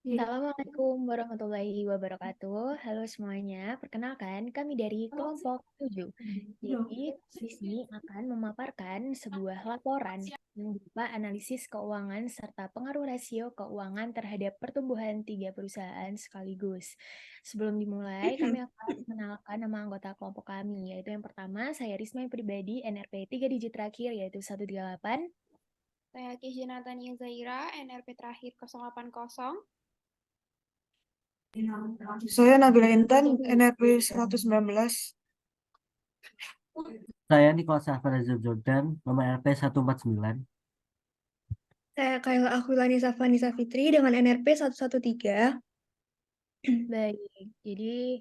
Assalamualaikum warahmatullahi wabarakatuh. Halo semuanya, perkenalkan kami dari kelompok 7. Jadi, di sini akan memaparkan sebuah laporan yang berupa analisis keuangan serta pengaruh rasio keuangan terhadap pertumbuhan tiga perusahaan sekaligus. Sebelum dimulai, kami akan mengenalkan nama anggota kelompok kami, yaitu yang pertama, saya Risma yang pribadi, NRP 3 digit terakhir, yaitu 138. Saya Kishi Natania Zaira, NRP terakhir 080. Saya Nabila Intan, NRP 119. Saya Nicholas Safar Jordan, nomor RP 149. Saya Kayla Akwilani Safani Safitri dengan NRP 113. Baik, jadi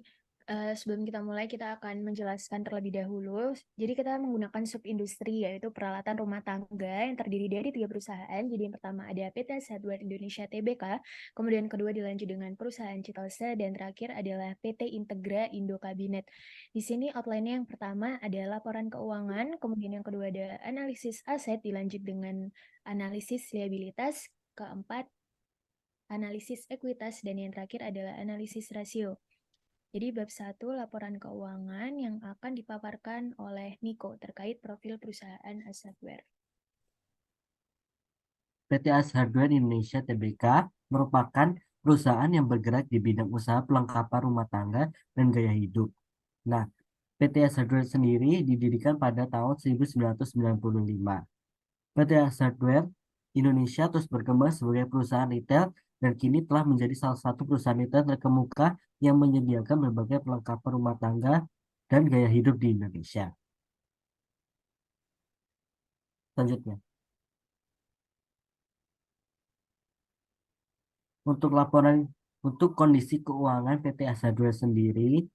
sebelum kita mulai kita akan menjelaskan terlebih dahulu. Jadi kita menggunakan subindustri yaitu peralatan rumah tangga yang terdiri dari tiga perusahaan. Jadi yang pertama ada PT Hardware Indonesia Tbk, kemudian kedua dilanjut dengan perusahaan Citose, dan terakhir adalah PT Integra Indo Kabinet. Di sini outline-nya yang pertama ada laporan keuangan, kemudian yang kedua ada analisis aset dilanjut dengan analisis liabilitas, keempat analisis ekuitas, dan yang terakhir adalah analisis rasio. Jadi bab 1 laporan keuangan yang akan dipaparkan oleh Niko terkait profil perusahaan AS Hardware. PT AS Hardware Indonesia Tbk merupakan perusahaan yang bergerak di bidang usaha perlengkapan rumah tangga dan gaya hidup. Nah, PT AS Hardware sendiri didirikan pada tahun 1995. PT AS Hardware Indonesia terus berkembang sebagai perusahaan retail dan kini telah menjadi salah satu perusahaan retail terkemuka yang menyediakan berbagai perlengkapan rumah tangga dan gaya hidup di Indonesia. Selanjutnya, untuk kondisi keuangan PT AS Hardware sendiri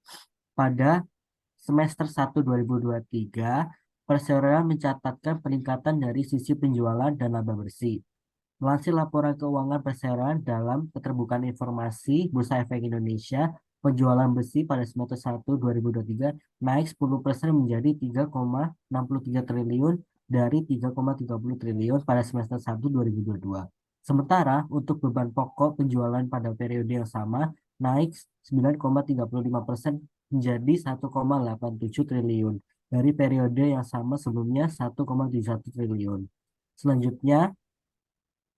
pada semester 1 2023, perseroan mencatatkan peningkatan dari sisi penjualan dan laba bersih. Melansir laporan keuangan perseroan dalam keterbukaan informasi Bursa Efek Indonesia, penjualan besi pada semester 1 2023 naik 10% menjadi 3,63 triliun dari 3,30 triliun pada semester 1 2022. Sementara untuk beban pokok penjualan pada periode yang sama naik 9,35% menjadi 1,87 triliun dari periode yang sama sebelumnya 1,71 triliun. Selanjutnya,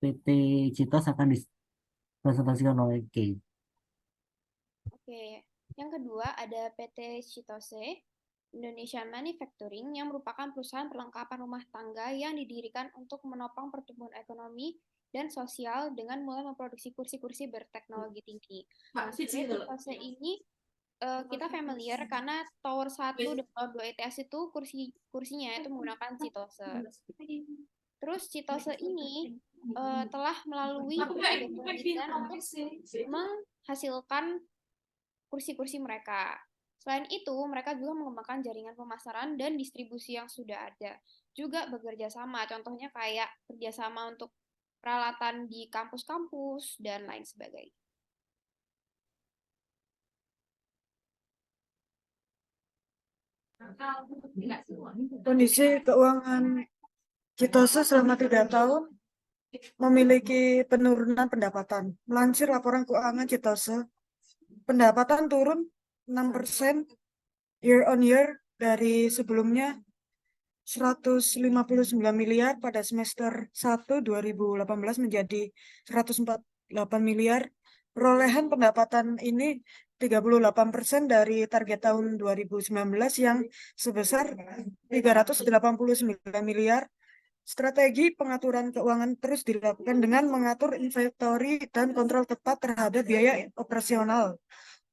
PT Citos akan dipresentasikan oleh Kay. Oke, yang kedua ada PT Chitose Indonesia Manufacturing yang merupakan perusahaan perlengkapan rumah tangga yang didirikan untuk menopang pertumbuhan ekonomi dan sosial dengan mulai memproduksi kursi-kursi berteknologi tinggi. Nah, sebenarnya Chitose ini kita familiar karena Tower 1 dan Tower 2 ETS itu kursinya itu menggunakan Chitose. Terus Chitose ini telah melalui berbagai penelitian untuk menghasilkan kursi-kursi mereka. Selain itu, mereka juga mengembangkan jaringan pemasaran dan distribusi yang sudah ada. Juga bekerja sama, contohnya kayak kerjasama untuk peralatan di kampus-kampus dan lain sebagainya. Kondisi keuangan Citose selama 3 tahun memiliki penurunan pendapatan. Melansir laporan keuangan Citose, pendapatan turun 6% year on year dari sebelumnya 159 miliar pada semester 1 2018 menjadi 148 miliar. Perolehan pendapatan ini 38% dari target tahun 2019 yang sebesar 389 miliar. Strategi pengaturan keuangan terus dilakukan dengan mengatur inventory dan kontrol tepat terhadap biaya operasional.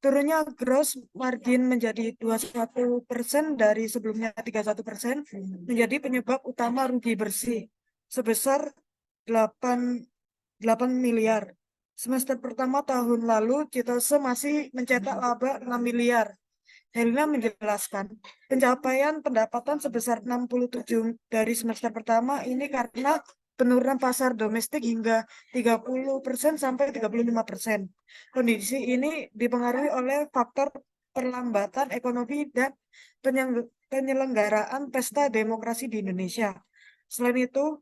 Turunnya gross margin menjadi 21% dari sebelumnya 31% menjadi penyebab utama rugi bersih sebesar 8 miliar. Semester pertama tahun lalu Citose masih mencetak laba 6 miliar. Helena menjelaskan, pencapaian pendapatan sebesar 67 dari semester pertama ini karena penurunan pasar domestik hingga 30% sampai 35%. Kondisi ini dipengaruhi oleh faktor perlambatan ekonomi dan penyelenggaraan pesta demokrasi di Indonesia. Selain itu,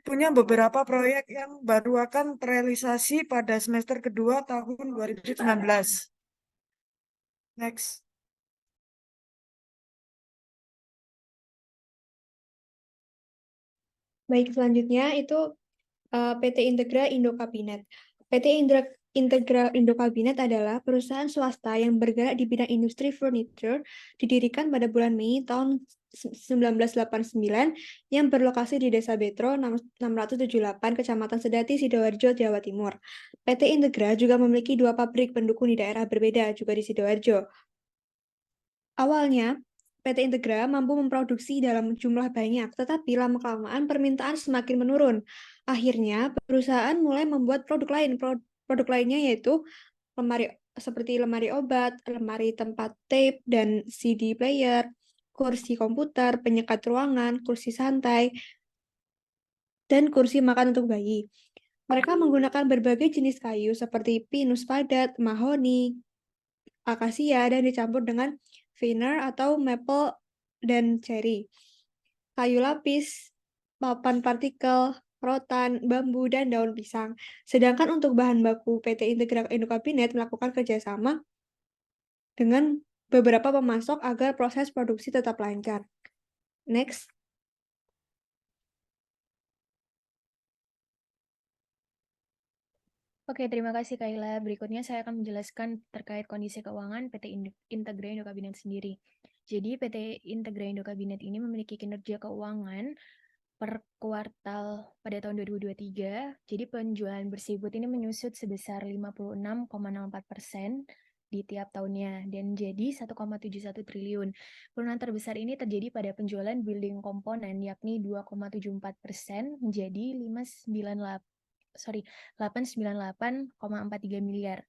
punya beberapa proyek yang baru akan terrealisasi pada semester kedua tahun 2019. Next. Baik, selanjutnya itu PT Integra Indokabinet. Integra Indokabinet adalah perusahaan swasta yang bergerak di bidang industri furniture, didirikan pada bulan Mei tahun 1989 yang berlokasi di Desa Betro 678, Kecamatan Sedati, Sidoarjo, Jawa Timur. PT Integra juga memiliki 2 pabrik pendukung di daerah berbeda, juga di Sidoarjo. Awalnya, PT Integra mampu memproduksi dalam jumlah banyak, tetapi lama-kelamaan permintaan semakin menurun. Akhirnya, perusahaan mulai membuat produk lain. Produk lainnya yaitu seperti lemari obat, lemari tempat tape dan CD player, kursi komputer, penyekat ruangan, kursi santai, dan kursi makan untuk bayi. Mereka menggunakan berbagai jenis kayu seperti pinus padat, mahoni, akasia, dan dicampur dengan veneer atau maple dan cherry. Kayu lapis, papan partikel, rotan, bambu, dan daun pisang. Sedangkan untuk bahan baku, PT Integra Indokabinet melakukan kerjasama dengan beberapa pemasok agar proses produksi tetap lancar. Next. Oke, terima kasih Kaila. Berikutnya saya akan menjelaskan terkait kondisi keuangan PT Integra Indokabinet sendiri. Jadi PT Integra Indokabinet ini memiliki kinerja keuangan per kuartal pada tahun 2023. Jadi penjualan bersih ini menyusut sebesar 56,04% di tiap tahunnya dan jadi 1,71 triliun. Penurunan terbesar ini terjadi pada penjualan building komponen yakni 2,74% menjadi 898,43 miliar.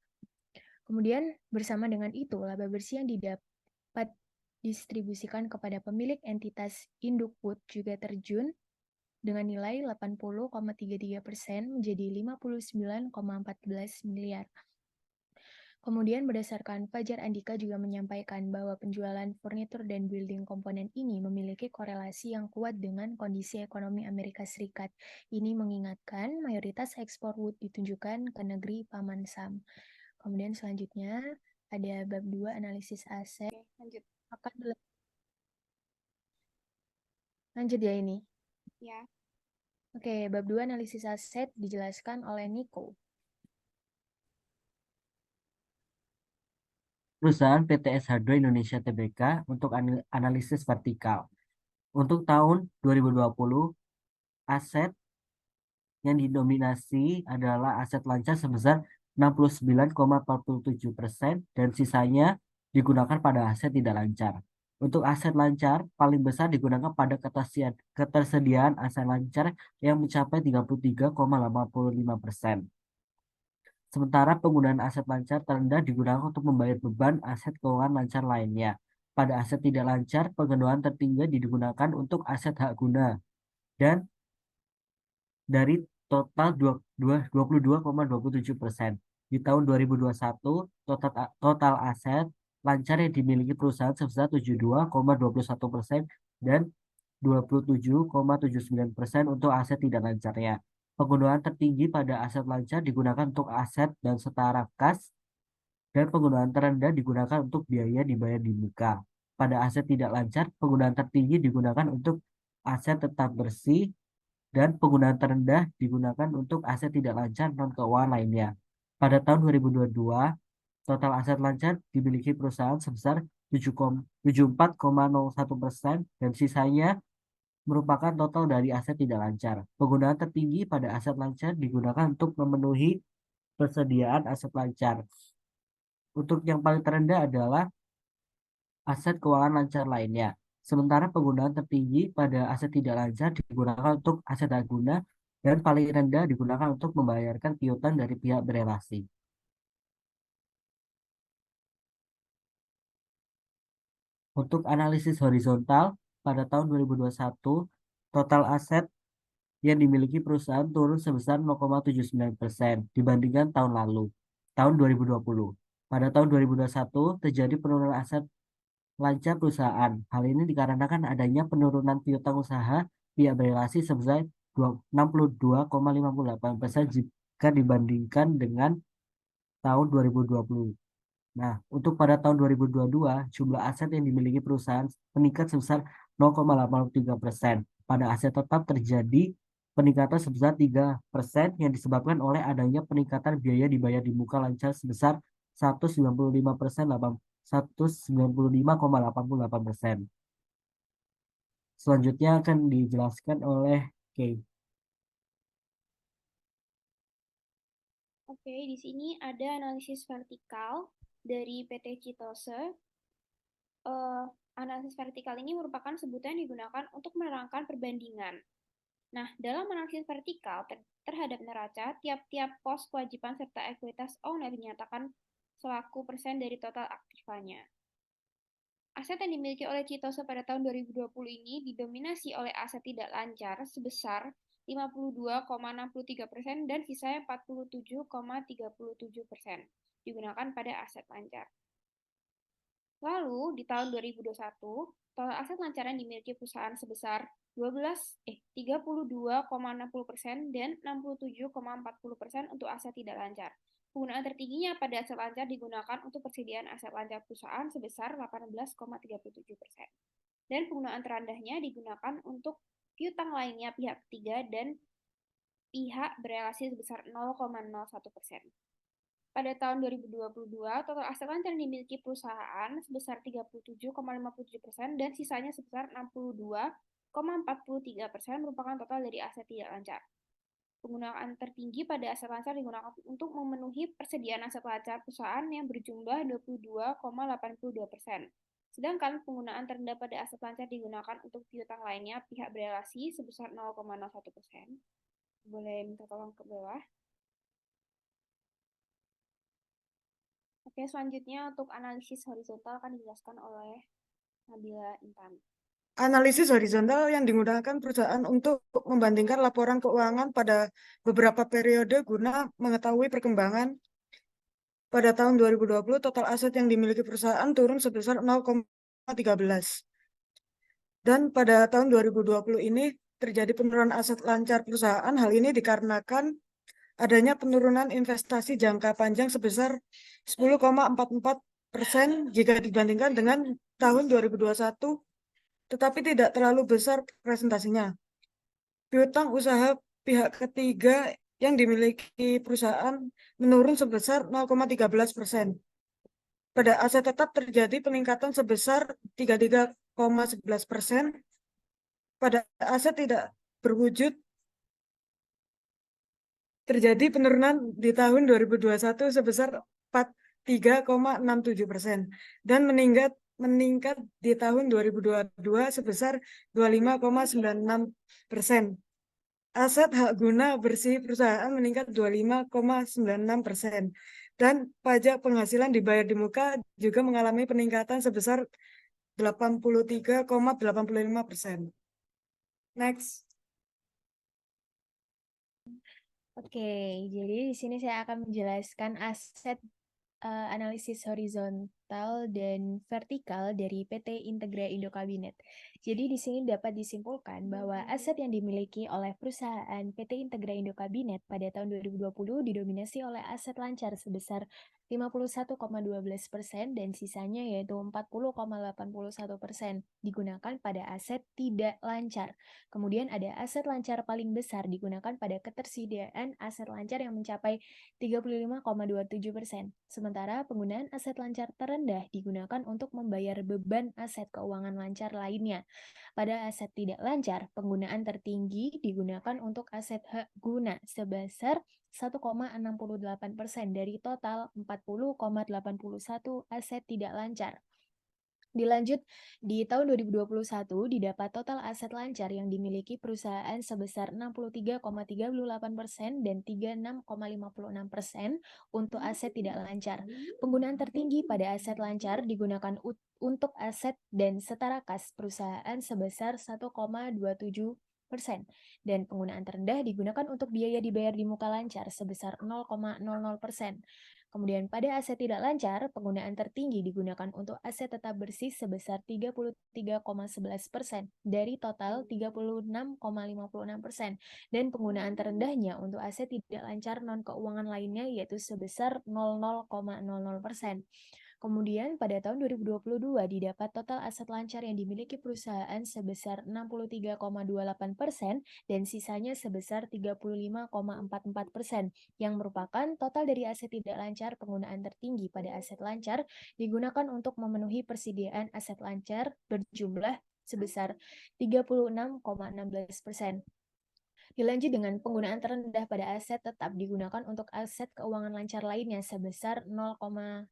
Kemudian bersama dengan itu laba bersih yang didapat distribusikan kepada pemilik entitas induk PUT juga terjun dengan nilai 80,33% menjadi 59,14 miliar. Kemudian berdasarkan Fajar Andika juga menyampaikan bahwa penjualan furnitur dan building komponen ini memiliki korelasi yang kuat dengan kondisi ekonomi Amerika Serikat. Ini mengingatkan mayoritas ekspor wood ditunjukkan ke negeri Paman Sam. Kemudian selanjutnya ada bab 2 analisis aset. Lanjut. Lanjut ya ini. Ya. Oke, bab 2 analisis aset dijelaskan oleh Nico. Perusahaan PT SH2 Indonesia Tbk untuk analisis vertikal. Untuk tahun 2020, aset yang didominasi adalah aset lancar sebesar 69,47% dan sisanya digunakan pada aset tidak lancar. Untuk aset lancar, paling besar digunakan pada ketersediaan aset lancar yang mencapai 33,85%. Sementara penggunaan aset lancar terendah digunakan untuk membayar beban aset keuangan lancar lainnya. Pada aset tidak lancar, pengeluaran tertinggi digunakan untuk aset hak guna. Dan dari total 22,27%. Di tahun 2021, total aset lancar yang dimiliki perusahaan sebesar 72,21% dan 27,79% untuk aset tidak lancarnya. Penggunaan tertinggi pada aset lancar digunakan untuk aset dan setara kas, dan penggunaan terendah digunakan untuk biaya dibayar di muka. Pada aset tidak lancar, penggunaan tertinggi digunakan untuk aset tetap bersih, dan penggunaan terendah digunakan untuk aset tidak lancar non-keuangan lainnya. Pada tahun 2022, total aset lancar dimiliki perusahaan sebesar 74,01% dan sisanya merupakan total dari aset tidak lancar. Penggunaan tertinggi pada aset lancar digunakan untuk memenuhi persediaan aset lancar. Untuk yang paling terendah adalah aset keuangan lancar lainnya. Sementara penggunaan tertinggi pada aset tidak lancar digunakan untuk aset hak guna dan paling rendah digunakan untuk membayarkan piutang dari pihak berelasi. Untuk analisis horizontal, pada tahun 2021, total aset yang dimiliki perusahaan turun sebesar 0,79% dibandingkan tahun lalu, tahun 2020. Pada tahun 2021, terjadi penurunan aset lancar perusahaan. Hal ini dikarenakan adanya penurunan piutang usaha pihak berelasi sebesar 62,58% jika dibandingkan dengan tahun 2020. Nah, untuk pada tahun 2022, jumlah aset yang dimiliki perusahaan meningkat sebesar 0,83%. Pada aset tetap terjadi peningkatan sebesar 3% yang disebabkan oleh adanya peningkatan biaya dibayar di muka lancar sebesar 195,88%. Selanjutnya akan dijelaskan oleh Kay. Oke, di sini ada analisis vertikal dari PT Citose. Analisis vertikal ini merupakan sebutan yang digunakan untuk menerangkan perbandingan. Nah, dalam analisis vertikal terhadap neraca, tiap-tiap pos kewajiban serta ekuitas owner dinyatakan selaku persen dari total aktifanya. Aset yang dimiliki oleh Citose pada tahun 2020 ini didominasi oleh aset tidak lancar sebesar 52,63% dan sisanya 47,37% digunakan pada aset lancar. Lalu, di tahun 2021, total aset lancar yang dimiliki perusahaan sebesar 32,60% dan 67,40% untuk aset tidak lancar. Penggunaan tertingginya pada aset lancar digunakan untuk persediaan aset lancar perusahaan sebesar 18,37%. Dan penggunaan terendahnya digunakan untuk piutang lainnya pihak ketiga dan pihak berelasi sebesar 0,01%. Pada tahun 2022, total aset lancar yang dimiliki perusahaan sebesar 37,57% dan sisanya sebesar 62,43% merupakan total dari aset tidak lancar. Penggunaan tertinggi pada aset lancar digunakan untuk memenuhi persediaan aset lancar perusahaan yang berjumlah 22,82%. Sedangkan penggunaan terendah pada aset lancar digunakan untuk piutang lainnya pihak berelasi sebesar 0,01%. Boleh minta tolong ke bawah. Oke, selanjutnya untuk analisis horizontal akan dijelaskan oleh Nabila Intan. Analisis horizontal yang digunakan perusahaan untuk membandingkan laporan keuangan pada beberapa periode guna mengetahui perkembangan. Pada tahun 2020, total aset yang dimiliki perusahaan turun sebesar 0,13. Dan pada tahun 2020 ini terjadi penurunan aset lancar perusahaan. Hal ini dikarenakan adanya penurunan investasi jangka panjang sebesar 10,44% jika dibandingkan dengan tahun 2021, tetapi tidak terlalu besar presentasinya. Piutang usaha pihak ketiga yang dimiliki perusahaan menurun sebesar 0,13%. Pada aset tetap terjadi peningkatan sebesar 33,11%. Pada aset tidak berwujud terjadi penurunan di tahun 2021 sebesar 43,67% dan meningkat di tahun 2022 sebesar 25,96%. Aset hak guna bersih perusahaan meningkat 25,96% dan pajak penghasilan dibayar di muka juga mengalami peningkatan sebesar 83,85%. Next. Oke, jadi di sini saya akan menjelaskan aset analisis horizontal dan vertikal dari PT Integra Indo Kabinet. Jadi di sini dapat disimpulkan bahwa aset yang dimiliki oleh perusahaan PT Integra Indo Kabinet pada tahun 2020 didominasi oleh aset lancar sebesar 51,12% dan sisanya yaitu 40,81% digunakan pada aset tidak lancar. Kemudian ada aset lancar paling besar digunakan pada ketersediaan aset lancar yang mencapai 35,27%. Sementara penggunaan aset lancar terendah digunakan untuk membayar beban aset keuangan lancar lainnya. Pada aset tidak lancar, penggunaan tertinggi digunakan untuk aset hak guna sebesar 1,68% dari total 40,81 aset tidak lancar. Dilanjut, di tahun 2021 didapat total aset lancar yang dimiliki perusahaan sebesar 63,38% dan 36,56% untuk aset tidak lancar. Penggunaan tertinggi pada aset lancar digunakan untuk aset dan setara kas perusahaan sebesar 1,27%. Dan penggunaan terendah digunakan untuk biaya dibayar di muka lancar sebesar 0,00%. Kemudian pada aset tidak lancar, penggunaan tertinggi digunakan untuk aset tetap bersih sebesar 33,11% dari total 36,56% dan penggunaan terendahnya untuk aset tidak lancar non-keuangan lainnya yaitu sebesar 00,00%. Kemudian pada tahun 2022 didapat total aset lancar yang dimiliki perusahaan sebesar 63,28% dan sisanya sebesar 35,44% yang merupakan total dari aset tidak lancar. Penggunaan tertinggi pada aset lancar digunakan untuk memenuhi persediaan aset lancar berjumlah sebesar 36,16%. Dilanjut dengan penggunaan terendah pada aset tetap digunakan untuk aset keuangan lancar lainnya sebesar 0,00%.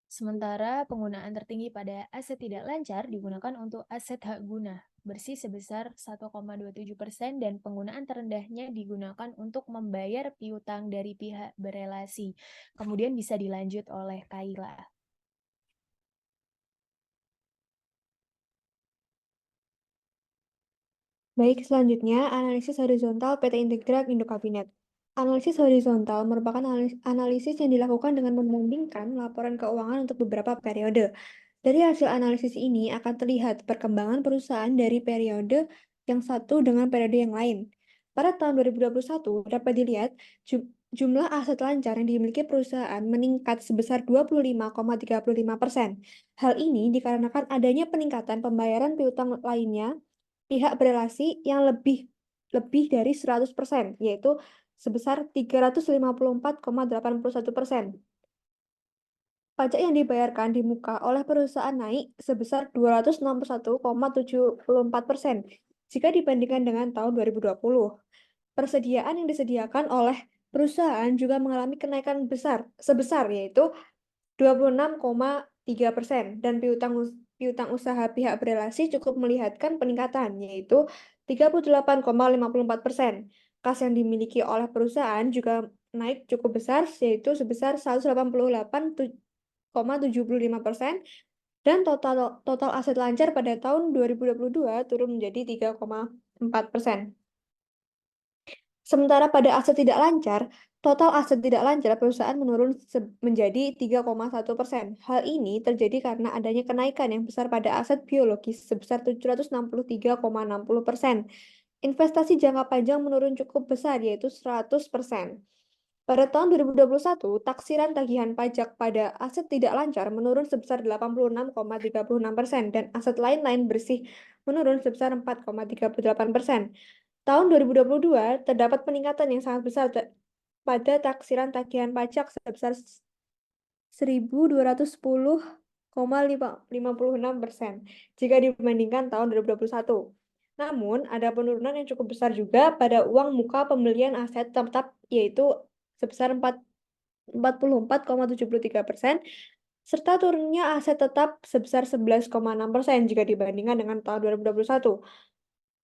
Sementara penggunaan tertinggi pada aset tidak lancar digunakan untuk aset hak guna bersih sebesar 1,27% dan penggunaan terendahnya digunakan untuk membayar piutang dari pihak berelasi. Kemudian bisa dilanjut oleh Kaila. Baik, selanjutnya analisis horizontal PT Integrak Indo Kabinet. Analisis horizontal merupakan analisis yang dilakukan dengan membandingkan laporan keuangan untuk beberapa periode. Dari hasil analisis ini akan terlihat perkembangan perusahaan dari periode yang satu dengan periode yang lain. Pada tahun 2021 dapat dilihat jumlah aset lancar yang dimiliki perusahaan meningkat sebesar 25,35%. Hal ini dikarenakan adanya peningkatan pembayaran piutang lainnya pihak berelasi yang lebih dari 100%, yaitu sebesar 354,81%. Pajak yang dibayarkan di muka oleh perusahaan naik sebesar 261,74% jika dibandingkan dengan tahun 2020. Persediaan yang disediakan oleh perusahaan juga mengalami kenaikan sebesar yaitu 26,3% dan piutang usaha pihak berelasi cukup melihatkan peningkatan yaitu 38,54%. Kas yang dimiliki oleh perusahaan juga naik cukup besar yaitu sebesar 188,75% dan total aset lancar pada tahun 2022 turun menjadi 3,4%. Sementara pada aset tidak lancar, total aset tidak lancar perusahaan menurun menjadi 3,1%. Hal ini terjadi karena adanya kenaikan yang besar pada aset biologis sebesar 763,60%. Investasi jangka panjang menurun cukup besar yaitu 100%. Pada tahun 2021, taksiran tagihan pajak pada aset tidak lancar menurun sebesar 86,36% dan aset lain-lain bersih menurun sebesar 4,38%. Tahun 2022 terdapat peningkatan yang sangat besar pada taksiran tagihan pajak sebesar 1.210,56% jika dibandingkan tahun 2021. Namun, ada penurunan yang cukup besar juga pada uang muka pembelian aset tetap yaitu sebesar 44,73% serta turunnya aset tetap sebesar 11,6% jika dibandingkan dengan tahun 2021.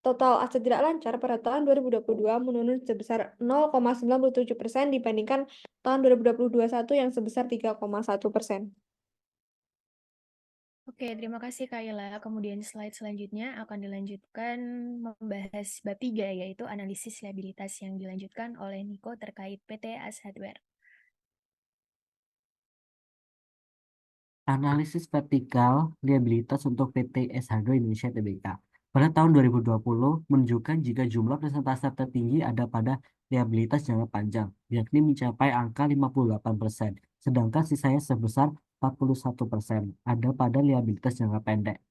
Total aset tidak lancar pada tahun 2022 menurun sebesar 0,97% dibandingkan tahun 2021 yang sebesar 3,1%. Oke, terima kasih Kaila. Kemudian slide selanjutnya akan dilanjutkan membahas bab 3 yaitu analisis liabilitas yang dilanjutkan oleh Niko terkait PT AS Hardware. Analisis vertikal liabilitas untuk PT AS Hardware Indonesia Tbk. Pada tahun 2020 menunjukkan jika jumlah persentase tertinggi ada pada liabilitas jangka panjang, yakni mencapai angka 58%, sedangkan sisanya sebesar 41% ada pada liabilitas jangka pendek.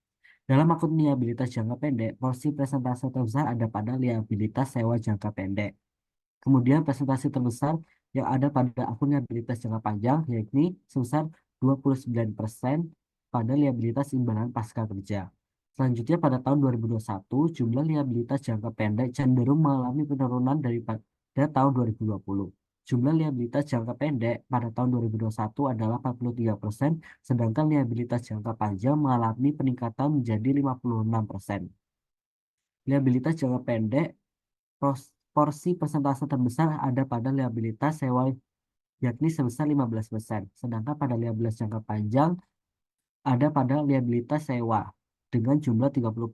Dalam akun liabilitas jangka pendek, porsi persentase terbesar ada pada liabilitas sewa jangka pendek. Kemudian presentasi terbesar yang ada pada akun liabilitas jangka panjang, yakni sebesar 29% pada liabilitas imbalan pasca kerja. Selanjutnya pada tahun 2021, jumlah liabilitas jangka pendek cenderung mengalami penurunan daripada tahun 2020. Jumlah liabilitas jangka pendek pada tahun 2021 adalah 43%, sedangkan liabilitas jangka panjang mengalami peningkatan menjadi 56%. Liabilitas jangka pendek porsi persentase terbesar ada pada liabilitas sewa yakni sebesar 15%, sedangkan pada liabilitas jangka panjang ada pada liabilitas sewa dengan jumlah 34%.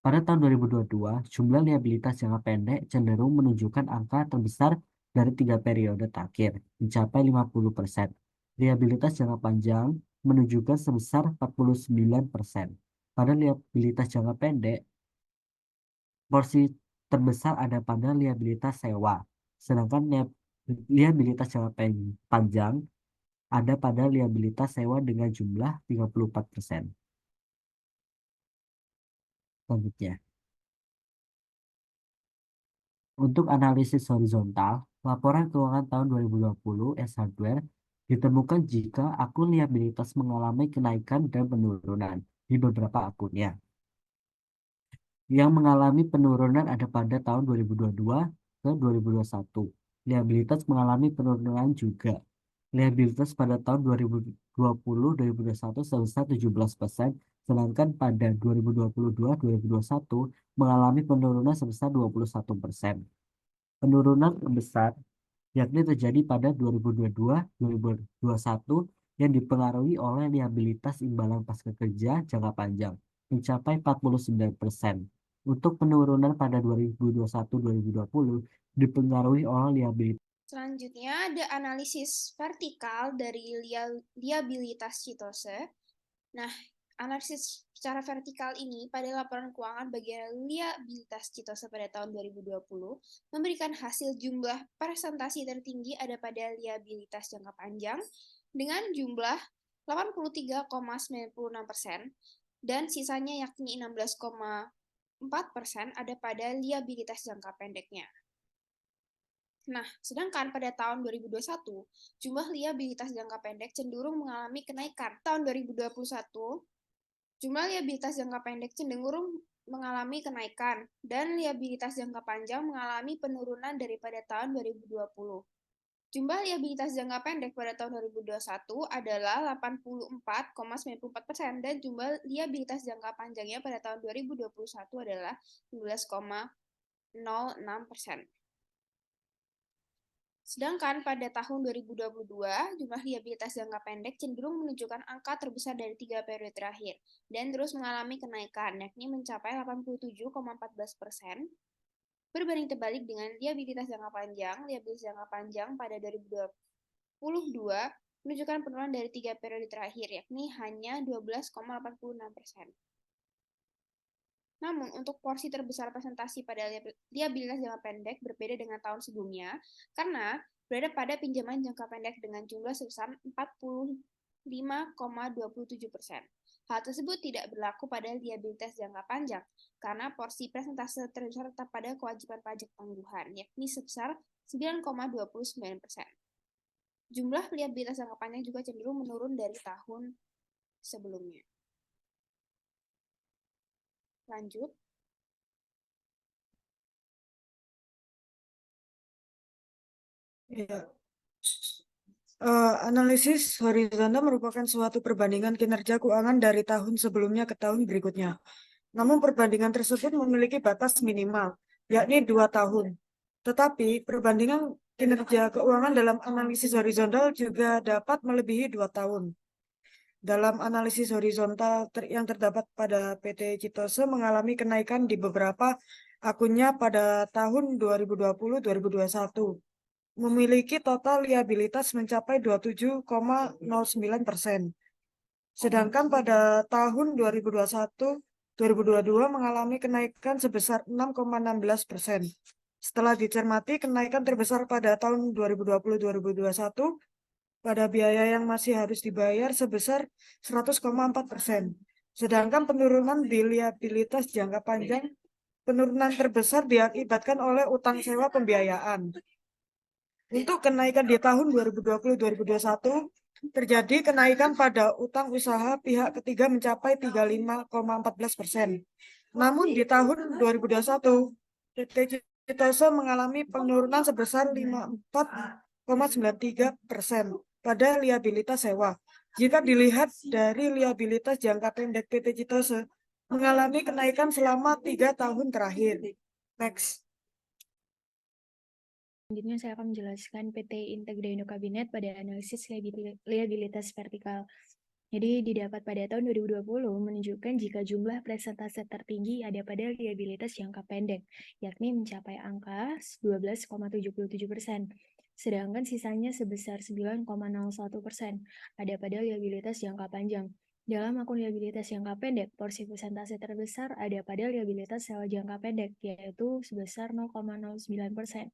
Pada tahun 2022, jumlah liabilitas jangka pendek cenderung menunjukkan angka terbesar dari 3 periode terakhir, mencapai 50%. Liabilitas jangka panjang menunjukkan sebesar 49%. Pada liabilitas jangka pendek, porsi terbesar ada pada liabilitas sewa, sedangkan liabilitas jangka panjang ada pada liabilitas sewa dengan jumlah 34%. Selanjutnya, untuk analisis horizontal, laporan keuangan tahun 2020 S-Hardware ditemukan jika akun liabilitas mengalami kenaikan dan penurunan di beberapa akunnya. Yang mengalami penurunan ada pada tahun 2022 ke 2021. Liabilitas mengalami penurunan juga. Liabilitas pada tahun 2020-2021 sebesar 17%, sedangkan pada 2022-2021 mengalami penurunan sebesar 21%. Penurunan terbesar yakni terjadi pada 2022-2021 yang dipengaruhi oleh liabilitas imbalan pasca kerja jangka panjang mencapai 49%. Untuk penurunan pada 2021-2020 dipengaruhi oleh liabilitas. Selanjutnya ada analisis vertikal dari liabilitas Chitose. Nah, analisis secara vertikal ini pada laporan keuangan bagian liabilitas Chitose pada tahun 2020 memberikan hasil jumlah presentasi tertinggi ada pada liabilitas jangka panjang dengan jumlah 83,96% dan sisanya yakni 16,4% ada pada liabilitas jangka pendeknya. Nah, sedangkan pada tahun 2021, jumlah liabilitas jangka pendek cenderung mengalami kenaikan. Tahun 2021, jumlah liabilitas jangka pendek cenderung mengalami kenaikan, dan liabilitas jangka panjang mengalami penurunan daripada tahun 2020. Jumlah liabilitas jangka pendek pada tahun 2021 adalah 84,94% dan jumlah liabilitas jangka panjangnya pada tahun 2021 adalah 11,06%. Sedangkan pada tahun 2022, jumlah liabilitas jangka pendek cenderung menunjukkan angka terbesar dari 3 periode terakhir, dan terus mengalami kenaikan, yakni mencapai 87,14%, berbanding terbalik dengan liabilitas jangka panjang. Liabilitas jangka panjang pada 2022 menunjukkan penurunan dari 3 periode terakhir, yakni hanya 12,86%. Namun, untuk porsi terbesar presentasi pada liabilitas jangka pendek berbeda dengan tahun sebelumnya, karena berada pada pinjaman jangka pendek dengan jumlah sebesar 45,27%. Hal tersebut tidak berlaku pada liabilitas jangka panjang, karena porsi presentase terbesar tetap pada kewajiban pajak tangguhan, yakni sebesar 9,29%. Jumlah liabilitas jangka panjang juga cenderung menurun dari tahun sebelumnya. Lanjut. Ya. Analisis horizontal merupakan suatu perbandingan kinerja keuangan dari tahun sebelumnya ke tahun berikutnya. Namun perbandingan tersebut memiliki batas minimal, yakni 2 tahun. Tetapi perbandingan kinerja keuangan dalam analisis horizontal juga dapat melebihi 2 tahun. Dalam analisis horizontal yang terdapat pada PT Chitose mengalami kenaikan di beberapa akunnya pada tahun 2020-2021. Memiliki total liabilitas mencapai 27,09%. Sedangkan pada tahun 2021-2022 mengalami kenaikan sebesar 6,16%. Setelah dicermati, kenaikan terbesar pada tahun 2020-2021 pada biaya yang masih harus dibayar sebesar 100,4%. Sedangkan penurunan di liabilitas jangka panjang, penurunan terbesar diakibatkan oleh utang sewa pembiayaan. Untuk kenaikan di tahun 2020-2021, terjadi kenaikan pada utang usaha pihak ketiga mencapai 35,14%. Namun di tahun 2021, PT Chitose mengalami penurunan sebesar 54,93% pada liabilitas sewa. Jika dilihat dari liabilitas jangka pendek PT Chitose mengalami kenaikan selama 3 tahun terakhir. Next. Selanjutnya saya akan menjelaskan PT Integra Indo Kabinet pada analisis liabilitas vertikal. Jadi didapat pada tahun 2020 menunjukkan jika jumlah presentase tertinggi ada pada liabilitas jangka pendek, yakni mencapai angka 12,77%. Sedangkan sisanya sebesar 9,01% ada pada liabilitas jangka panjang. Dalam akun liabilitas jangka pendek, porsi persentase terbesar ada pada liabilitas sewa jangka pendek, yaitu sebesar 0,09%.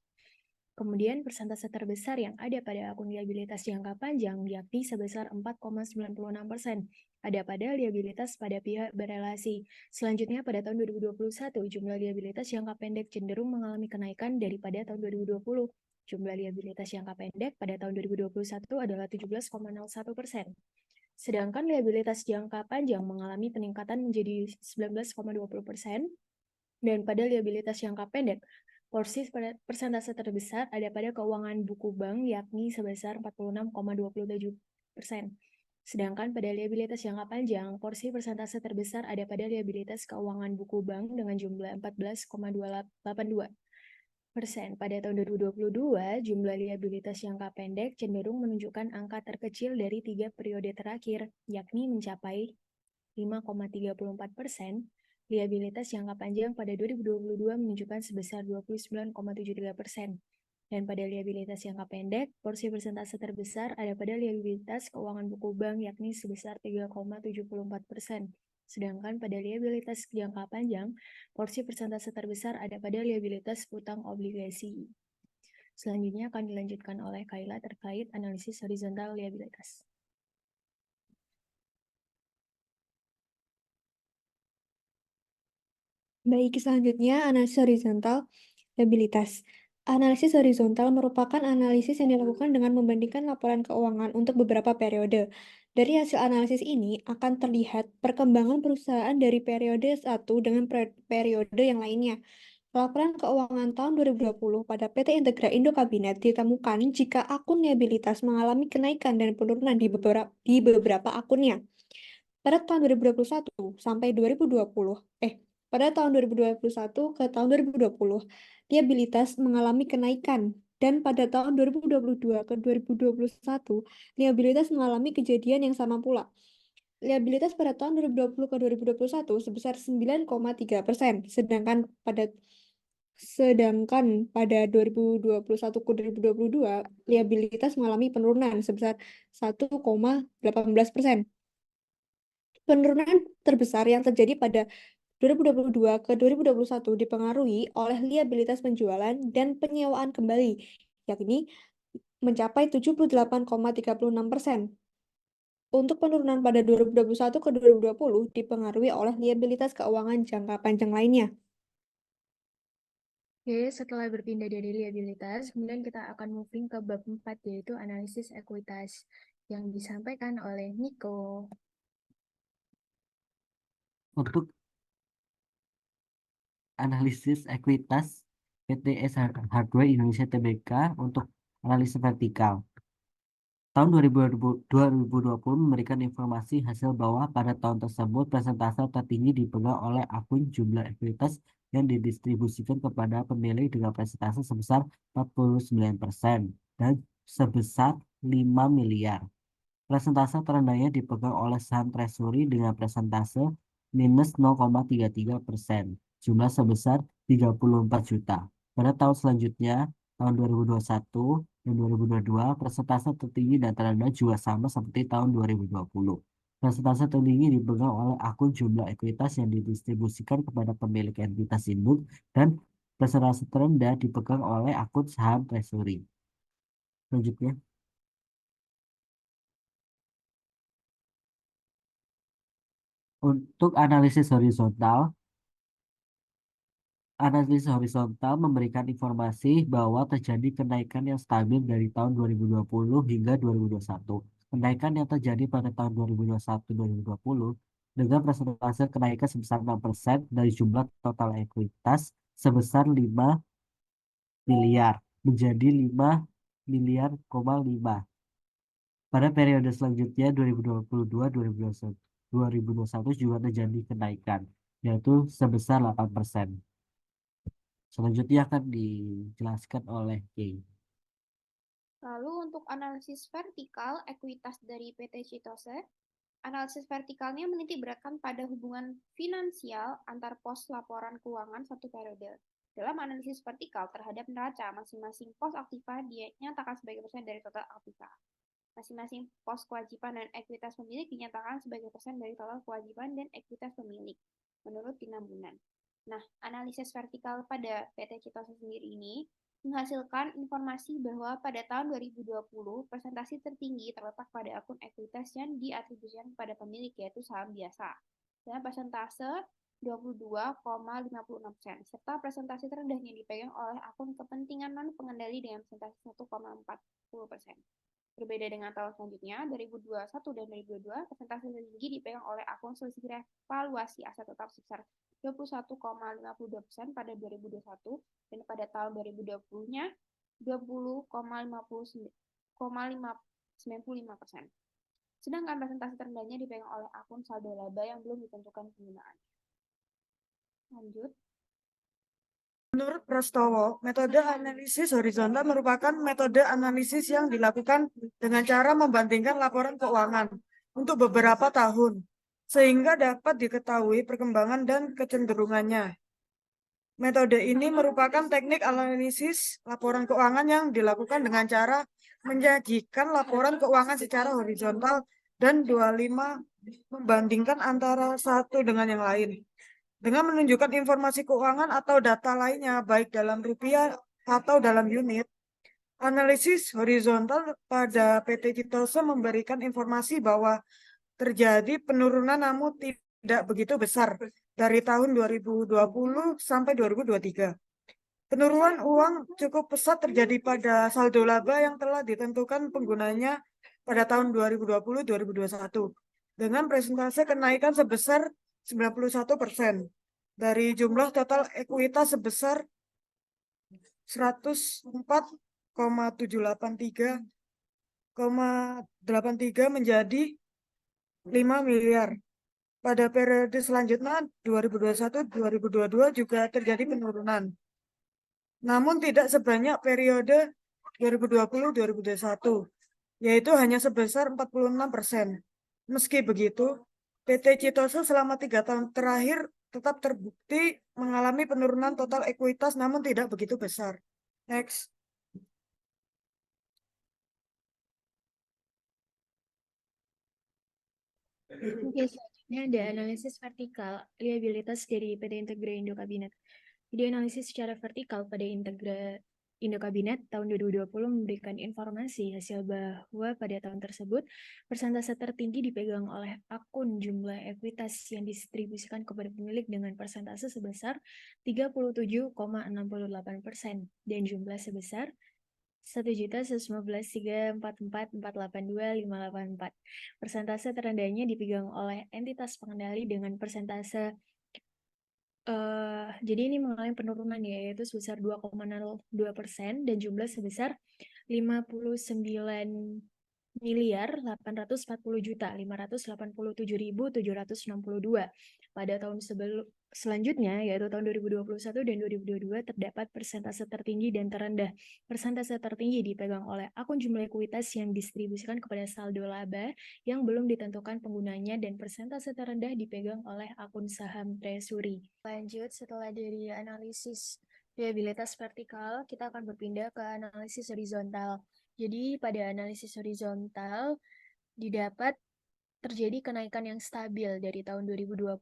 Kemudian persentase terbesar yang ada pada akun liabilitas jangka panjang yakni sebesar 4,96% ada pada liabilitas pada pihak berelasi. Selanjutnya pada tahun 2021 jumlah liabilitas jangka pendek cenderung mengalami kenaikan daripada tahun 2020. Jumlah liabilitas jangka pendek pada tahun 2021 adalah 17,01%. Sedangkan liabilitas jangka panjang mengalami peningkatan menjadi 19,20%. Dan pada liabilitas jangka pendek, porsi persentase terbesar ada pada keuangan buku bank yakni sebesar 46,27%. Sedangkan pada liabilitas jangka panjang, porsi persentase terbesar ada pada liabilitas keuangan buku bank dengan jumlah 14,82%. Pada tahun 2022, jumlah liabilitas jangka pendek cenderung menunjukkan angka terkecil dari 3 periode terakhir, yakni mencapai 5,34%. Liabilitas jangka panjang pada 2022 menunjukkan sebesar 29,73%. Dan pada liabilitas jangka pendek, porsi persentase terbesar ada pada liabilitas keuangan buku bank yakni sebesar 3,74%. Sedangkan pada liabilitas jangka panjang, porsi persentase terbesar ada pada liabilitas utang obligasi. Selanjutnya akan dilanjutkan oleh Kayla terkait analisis horizontal liabilitas. Baik, selanjutnya analisis horizontal liabilitas. Analisis horizontal merupakan analisis yang dilakukan dengan membandingkan laporan keuangan untuk beberapa periode. Dari hasil analisis ini akan terlihat perkembangan perusahaan dari periode satu dengan periode yang lainnya. Laporan keuangan tahun 2020 pada PT Integra Indo Kabinet ditemukan jika akun liabilitas mengalami kenaikan dan penurunan di beberapa akunnya. Pada tahun 2021 sampai 2020, pada tahun 2021 ke tahun 2020, liabilitas mengalami kenaikan dan pada tahun 2022 ke 2021, liabilitas mengalami kejadian yang sama pula. Liabilitas pada tahun 2020 ke 2021 sebesar 9,3%, sedangkan pada 2021 ke 2022, liabilitas mengalami penurunan sebesar 1,18%. Penurunan terbesar yang terjadi pada 2022 ke 2021 dipengaruhi oleh liabilitas penjualan dan penyewaan kembali, yakni mencapai 78,36%. Untuk penurunan pada 2021 ke 2020 dipengaruhi oleh liabilitas keuangan jangka panjang lainnya. Oke, setelah berpindah dari liabilitas, kemudian kita akan moving ke bab 4, yaitu analisis ekuitas, yang disampaikan oleh Nico. Untuk analisis ekuitas PTS Hardware Indonesia Tbk untuk analisis vertikal. Tahun 2020 memberikan informasi hasil bahwa pada tahun tersebut persentase tertinggi dipegang oleh akun jumlah ekuitas yang didistribusikan kepada pemilik dengan persentase sebesar 49% dan sebesar 5 miliar. Persentase terendahnya dipegang oleh saham treasury dengan persentase minus 0,33%, jumlah sebesar 34 juta. Pada tahun selanjutnya, tahun 2021 dan 2022, persentase tertinggi dan terendah juga sama seperti tahun 2020. Persentase tertinggi dipegang oleh akun jumlah ekuitas yang didistribusikan kepada pemilik entitas induk dan persentase terendah dipegang oleh akun saham treasury. Selanjutnya. Untuk analisis horizontal memberikan informasi bahwa terjadi kenaikan yang stabil dari tahun 2020 hingga 2021. Kenaikan yang terjadi pada tahun 2021-2020 dengan persentase kenaikan sebesar 6% dari jumlah total ekuitas sebesar 5 miliar menjadi 5 miliar,5. Pada periode selanjutnya 2022-2021 juga terjadi kenaikan, yaitu sebesar 8%. Selanjutnya akan dijelaskan oleh Kay. Lalu untuk analisis vertikal ekuitas dari PT Chitose, Analisis vertikalnya menitik beratkan pada hubungan finansial antar pos laporan keuangan satu periode. Dalam analisis vertikal terhadap neraca, masing-masing pos aktiva dinyatakan sebagai persen dari total aktiva. Masing-masing pos kewajiban dan ekuitas pemilik dinyatakan sebagai persen dari total kewajiban dan ekuitas pemilik menurut timbunan. Nah, analisis vertikal pada PT Citose sendiri ini menghasilkan informasi bahwa pada tahun 2020 presentasi tertinggi terletak pada akun ekuitas yang diatribusikan kepada pemilik, yaitu saham biasa, dengan persentase 22,56%, serta presentasi terendahnya dipegang oleh akun kepentingan non-pengendali dengan persentase 1,40%. Berbeda dengan tahun selanjutnya, 2021 dan 2022, persentase tertinggi dipegang oleh akun selisih revaluasi aset tetap sebesar 21,52% pada 2021 dan pada tahun 2020-nya 20,95%. Sedangkan presentase terendahnya dipegang oleh akun saldo laba yang belum ditentukan penggunaannya. Lanjut. Menurut Prastowo, metode analisis horizontal merupakan metode analisis yang dilakukan dengan cara membandingkan laporan keuangan untuk beberapa tahun, sehingga dapat diketahui perkembangan dan kecenderungannya. Metode ini merupakan teknik analisis laporan keuangan yang dilakukan dengan cara menyajikan laporan keuangan secara horizontal dan 25 membandingkan antara satu dengan yang lain, dengan menunjukkan informasi keuangan atau data lainnya, baik dalam rupiah atau dalam unit. Analisis horizontal pada PT Citose memberikan informasi bahwa terjadi penurunan namun tidak begitu besar dari tahun 2020 sampai 2023. Penurunan uang cukup pesat terjadi pada saldo laba yang telah ditentukan penggunanya pada tahun 2020-2021 dengan presentase kenaikan sebesar 91% dari jumlah total ekuitas sebesar 104,783,83 menjadi 5 miliar. Pada periode selanjutnya 2021-2022 juga terjadi penurunan. Namun tidak sebanyak periode 2020-2021, yaitu hanya sebesar 46%. Meski begitu, PT Citose selama 3 tahun terakhir tetap terbukti mengalami penurunan total ekuitas namun tidak begitu besar. Next. Oke, selanjutnya ada analisis vertikal liabilitas dari PT Integra Indo Kabinet. Jadi analisis secara vertikal pada Integra Indo Kabinet tahun 2020 memberikan informasi hasil bahwa pada tahun tersebut persentase tertinggi dipegang oleh akun jumlah ekuitas yang didistribusikan kepada pemilik dengan persentase sebesar 37,68% dan jumlah sebesar 1.115.344.482.584. Persentase terendahnya dipegang oleh entitas pengendali dengan persentase jadi ini mengalami penurunan ya, yaitu sebesar 2,02% dan jumlah sebesar 59.840.587.762. Pada tahun selanjutnya, yaitu tahun 2021 dan 2022, terdapat persentase tertinggi dan terendah. Persentase tertinggi dipegang oleh akun jumlah ekuitas yang distribusikan kepada saldo laba yang belum ditentukan penggunanya, dan persentase terendah dipegang oleh akun saham treasury. Lanjut, setelah dari analisis liabilitas vertikal, kita akan berpindah ke analisis horizontal. Jadi pada analisis horizontal didapat terjadi kenaikan yang stabil dari tahun 2020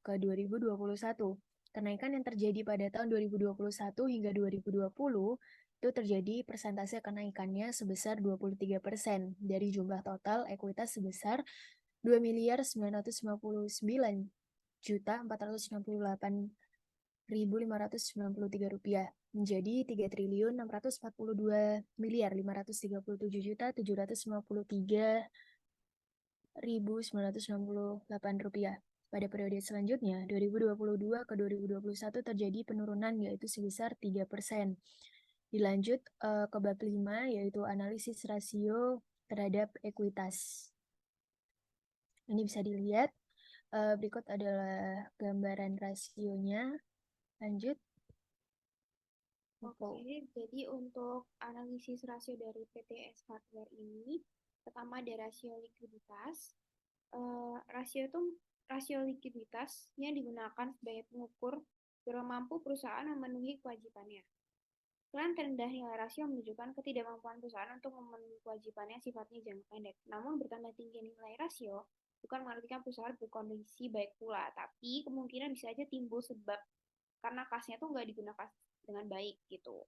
ke 2021. Kenaikan yang terjadi pada tahun 2021 hingga 2020 itu terjadi persentase kenaikannya sebesar 23% dari jumlah total ekuitas sebesar 2.999.468.593 rupiah menjadi 3.642.537.753.968 rupiah. Pada periode selanjutnya, 2022 ke 2021 terjadi penurunan yaitu sebesar 3%. Dilanjut ke bab 5 yaitu analisis rasio terhadap ekuitas. Ini bisa dilihat. Berikut adalah gambaran rasionya. Lanjut. Oke, jadi untuk analisis rasio dari PTS Hardware ini, pertama ada rasio likuiditas. rasio likuiditas yang digunakan sebagai pengukur seberapa mampu perusahaan memenuhi kewajibannya. Selain terendah nilai rasio menunjukkan ketidakmampuan perusahaan untuk memenuhi kewajibannya sifatnya jangka pendek. Namun bertambah tinggi nilai rasio bukan mengartikan perusahaan berkondisi baik pula, tapi kemungkinan bisa aja timbul sebab karena kasnya tuh nggak digunakan dengan baik gitu.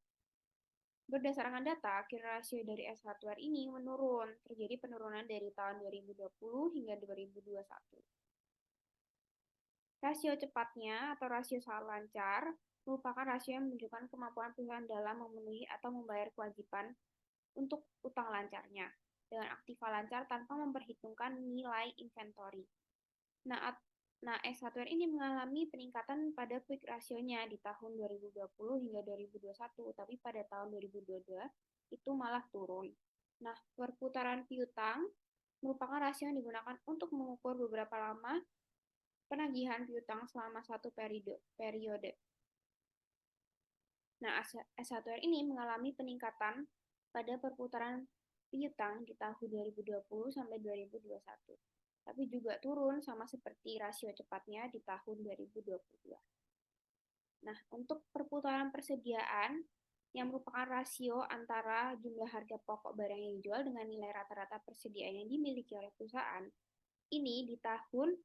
Berdasarkan data, kira rasio dari S hardware ini menurun, terjadi penurunan dari tahun 2020 hingga 2021. Rasio cepatnya atau rasio sangat lancar merupakan rasio yang menunjukkan kemampuan perusahaan dalam memenuhi atau membayar kewajiban untuk utang lancarnya dengan aktiva lancar tanpa memperhitungkan nilai inventory. Nah, S hardware ini mengalami peningkatan pada quick ratio-nya di tahun 2020 hingga 2021, tapi pada tahun 2022 itu malah turun. Nah, perputaran piutang merupakan rasio yang digunakan untuk mengukur beberapa lama penagihan piutang selama satu periode. Nah, S hardware ini mengalami peningkatan pada perputaran piutang di tahun 2020 sampai 2021. Tapi juga turun sama seperti rasio cepatnya di tahun 2022. Nah, untuk perputaran persediaan yang merupakan rasio antara jumlah harga pokok barang yang dijual dengan nilai rata-rata persediaan yang dimiliki oleh perusahaan, ini di tahun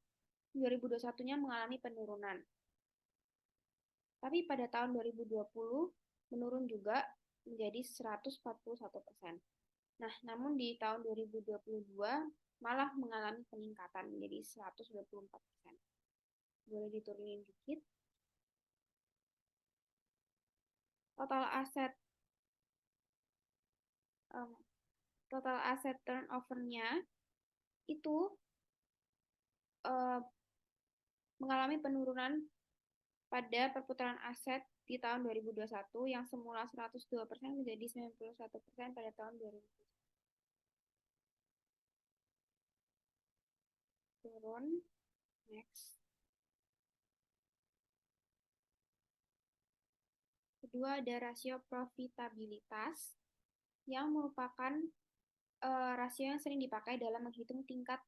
2021-nya mengalami penurunan. Tapi pada tahun 2020 menurun juga menjadi 141%. Nah, namun di tahun 2022 malah mengalami peningkatan menjadi 124%. Boleh diturunin dikit. Total aset turnover-nya itu mengalami penurunan pada perputaran aset di tahun 2021 yang semula 102% menjadi 91% pada tahun 2021. Turun. Next. Kedua ada rasio profitabilitas yang merupakan rasio yang sering dipakai dalam menghitung tingkat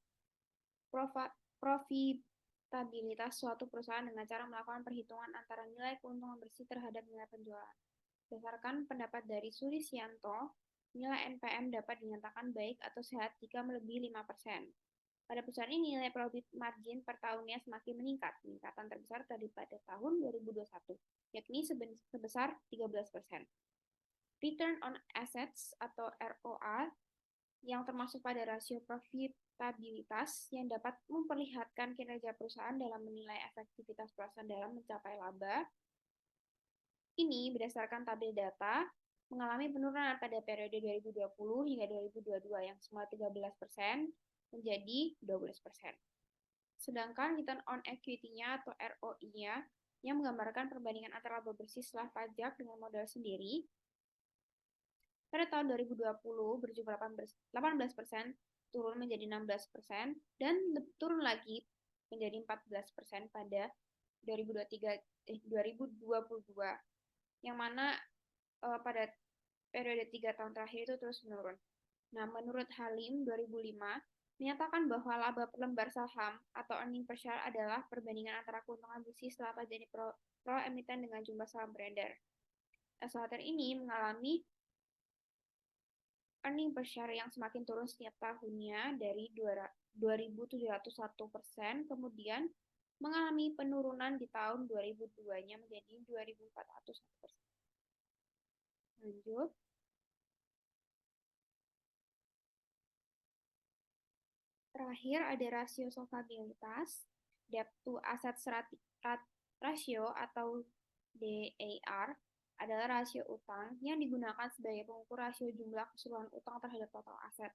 profitabilitas suatu perusahaan dengan cara melakukan perhitungan antara nilai keuntungan bersih terhadap nilai penjualan. Berdasarkan pendapat dari Sulisyanto, nilai NPM dapat dinyatakan baik atau sehat jika melebihi 5%. Pada perusahaan ini, nilai profit margin per tahunnya semakin meningkat. Peningkatan terbesar tadi pada tahun 2021, yakni sebesar 13%. Return on Assets atau ROA yang termasuk pada rasio profitabilitas yang dapat memperlihatkan kinerja perusahaan dalam menilai efektivitas perusahaan dalam mencapai laba. Ini berdasarkan tabel data mengalami penurunan pada periode 2020 hingga 2022 yang semula 13% menjadi 12%. Sedangkan return on equity-nya atau ROI-nya yang menggambarkan perbandingan antara laba bersih setelah pajak dengan modal sendiri pada tahun 2020 berjumlah 18%, turun menjadi 16%, dan turun lagi menjadi 14% pada 2022, yang mana pada periode 3 tahun terakhir itu terus menurun. Nah, menurut Halim 2005, menyatakan bahwa laba per lembar saham atau earning per share adalah perbandingan antara keuntungan bersih setelah pajak pro emiten dengan jumlah saham beredar. S-Hardware ini mengalami earning per share yang semakin turun setiap tahunnya dari 2.701%, kemudian mengalami penurunan di tahun 2002-nya menjadi 2.401%. Lanjut. Terakhir ada rasio solvabilitas, debt to asset ratio atau DAR, adalah rasio utang yang digunakan sebagai pengukur rasio jumlah keseluruhan utang terhadap total aset.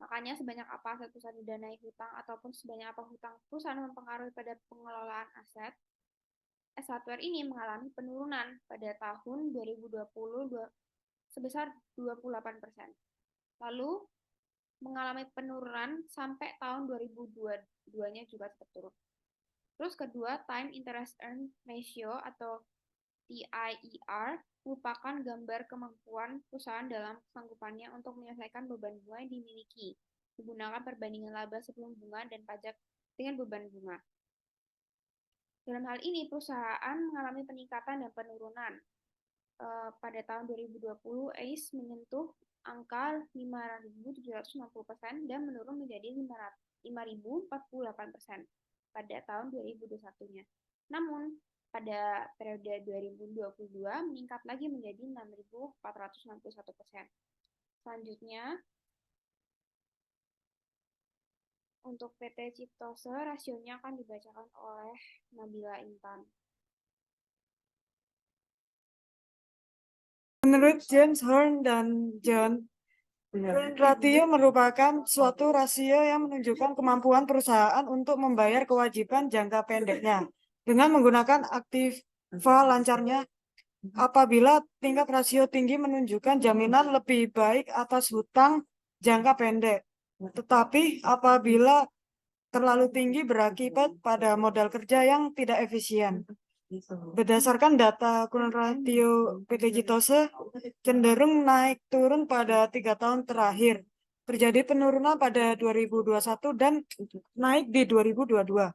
Makanya sebanyak apa aset perusahaan didanai hutang ataupun sebanyak apa hutang perusahaan mempengaruhi pada pengelolaan aset, S-Hardware ini mengalami penurunan pada tahun 2020 sebesar 28%. Lalu mengalami penurunan sampai tahun 2022-nya juga tetap turun. Terus kedua, time interest earn ratio atau TIER merupakan gambar kemampuan perusahaan dalam kesanggupannya untuk menyelesaikan beban bunga yang dimiliki menggunakan perbandingan laba sebelum bunga dan pajak dengan beban bunga. Dalam hal ini, perusahaan mengalami peningkatan dan penurunan. Pada tahun 2020, ACE menyentuh angka 5.760% dan menurun menjadi 5.048% pada tahun 2021-nya. Namun, pada periode 2022 meningkat lagi menjadi 6.461%. Selanjutnya, untuk PT Ciptose, rasionya akan dibacakan oleh Nabila Intan. Menurut James Horn dan John, current ratio merupakan suatu rasio yang menunjukkan kemampuan perusahaan untuk membayar kewajiban jangka pendeknya dengan menggunakan aktiva lancarnya. Apabila tingkat rasio tinggi menunjukkan jaminan lebih baik atas hutang jangka pendek, tetapi apabila terlalu tinggi berakibat pada modal kerja yang tidak efisien. Berdasarkan data current ratio PT Citose cenderung naik turun pada 3 tahun terakhir. Terjadi penurunan pada 2021 dan naik di 2022.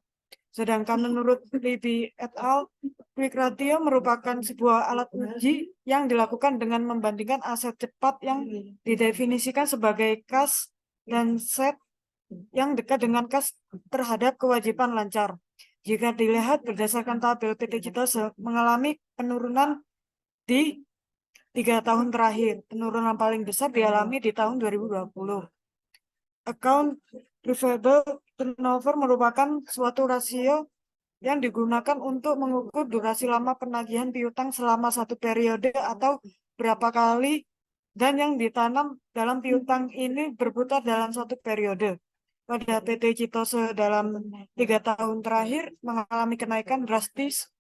Sedangkan menurut Libby et al., quick ratio merupakan sebuah alat uji yang dilakukan dengan membandingkan aset cepat yang didefinisikan sebagai kas dan set yang dekat dengan kas terhadap kewajiban lancar. Jika dilihat berdasarkan tabel PT Citose mengalami penurunan di 3 tahun terakhir. Penurunan paling besar dialami di tahun 2020. Account receivable turnover merupakan suatu rasio yang digunakan untuk mengukur durasi lama penagihan piutang selama satu periode atau berapa kali dan yang ditanam dalam piutang ini berputar dalam satu periode. Pada PT Citose dalam 3 tahun terakhir mengalami kenaikan drastis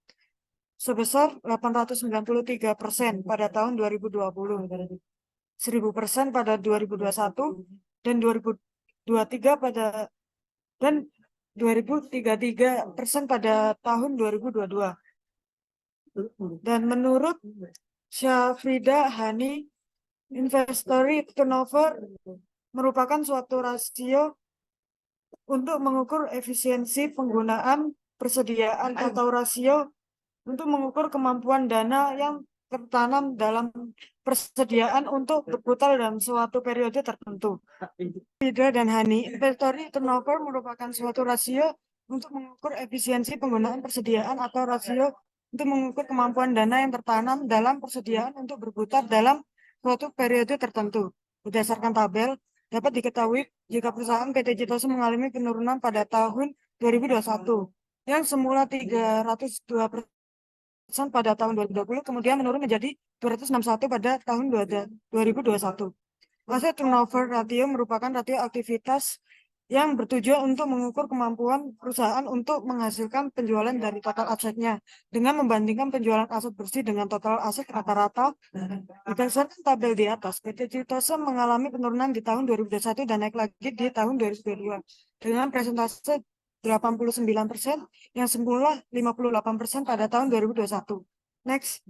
sebesar 893% pada tahun 2020, 1000% pada 2021, dan 2023 pada dan 2033% pada tahun 2022. Dan menurut Syafrida Hani, inventory turnover merupakan suatu rasio untuk mengukur efisiensi penggunaan persediaan atau rasio untuk mengukur kemampuan dana yang tertanam dalam persediaan untuk berputar dalam suatu periode tertentu. Fida dan Hani, inventory turnover merupakan suatu rasio untuk mengukur efisiensi penggunaan persediaan atau rasio untuk mengukur kemampuan dana yang tertanam dalam persediaan untuk berputar dalam suatu periode tertentu. Berdasarkan tabel, dapat diketahui jika perusahaan PT Citose mengalami penurunan pada tahun 2021 yang semula 302% pada tahun 2020, kemudian menurun menjadi 261 pada tahun 2021. Aset turnover ratio merupakan ratio aktivitas yang bertujuan untuk mengukur kemampuan perusahaan untuk menghasilkan penjualan dari total asetnya dengan membandingkan penjualan aset bersih dengan total aset rata-rata. Berdasarkan tabel di atas, PT Citose mengalami penurunan di tahun 2021 dan naik lagi di tahun 2022 dengan presentase 89% yang semula 58% pada tahun 2021. Next.